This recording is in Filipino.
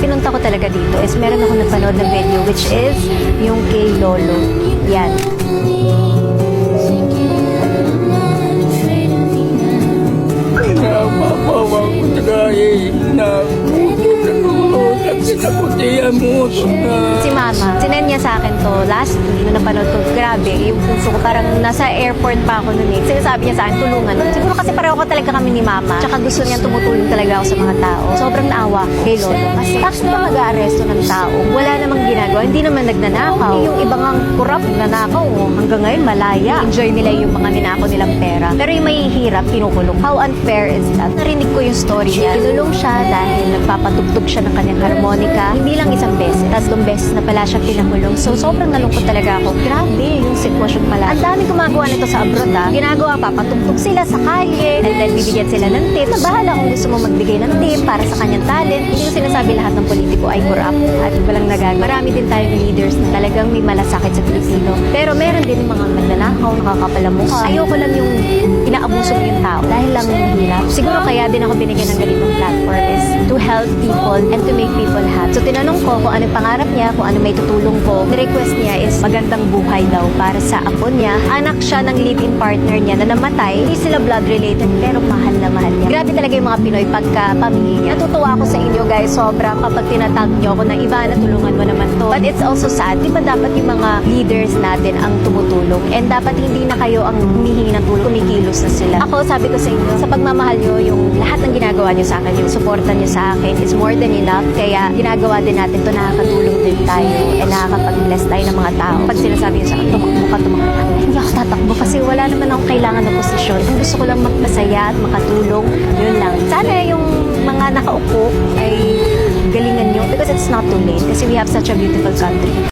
pinunta ko talaga dito is meron ako napanood na video which is yung kay Lolo. Yan. Napapawang ko tagay na tutulog at sinaputihan mo na. Si Mama, sinend niya sa akin to last week nung napanood ko. Grabe, yung puso ko parang nasa airport pa ako noon eh. Sinasabi niya sa akin, tulungan. Siguro kasi pareho ko talaga kami ni Mama. Tsaka gusto niya tumutulong talaga ako sa mga tao. Sobrang naawa ko kay Lolo. Kasi bakit ba mag-aaresto ng tao? Wala namang ginagawa. Hindi naman nagnanakaw. Yung ibang ang kurap, nagnanakaw. Hanggang ngayon, malaya. Enjoy nila yung mga ninakaw nilang pera. Pero yung mahihirap, kinukulong. How unfair is that? Narinig ko yung story niya. Kinulong siya dahil nagpapatugtog siya ng kanyang harmonika. Hindi lang isang beses. Tatlong beses na pala siya pinakulong. So, sobrang nalungkot talaga ako. Grabe yung sitwasyon pala. Ang daming gumagawa nito sa abroad ha. Ginagawa, papatugtog sila sa kalye. And then, bibigyan sila ng tip. Na bahala kung gusto mo magbigay ng tip para sa kanyang talent. Hindi ko sinasabi lahat ng politiko ay corrupt at walang nagagawa. Marami din tayong leaders na talagang may malasakit sa Pilipino. Pero meron din yung mga nagnanakaw, nakakapalamukha. Ayoko lang yung inaabuso mo yung tao dahil lang hirap. Siguro kaya din ako binigyan ng ganitong platform is to help people and to make people happy. So tinanong ko kung anong pangarap niya, kung ano may tutulong ko. The request niya is magandang buhay daw para sa apo niya. Anak siya ng live-in partner niya na namatay. Hindi sila blood related pero mahal na mahal niya. Grabe talaga yung mga Pinoy pagka pamilya. Natutuwa ako sa inyo guys sobra kapag tinatag niyo ako na iba na tulungan mo naman to. But it's also sad. Di ba dapat yung mga leaders natin ang tumutulong and dapat hindi na kayo ang humihingi ng tulong, kumikilos na sila. Ako sabi ko sa inyo, sa pagmamahal niyo, yung lahat ng ginagawa niyo sa akin, yung suporta niyo sa akin is more than enough. Kaya ginagawa din natin to, nakakatulong din tayo and nakakapag-bless tayo ng mga tao. Pag sinasabi niyo sa akin, tumakbo ka, hindi ako tatakbo kasi wala naman akong kailangan ng posisyon. Ang gusto ko lang magpasaya at makatulong, yun lang. Sana yung mga nakaupo ay galingan niyo because it's not too late kasi we have such a beautiful country.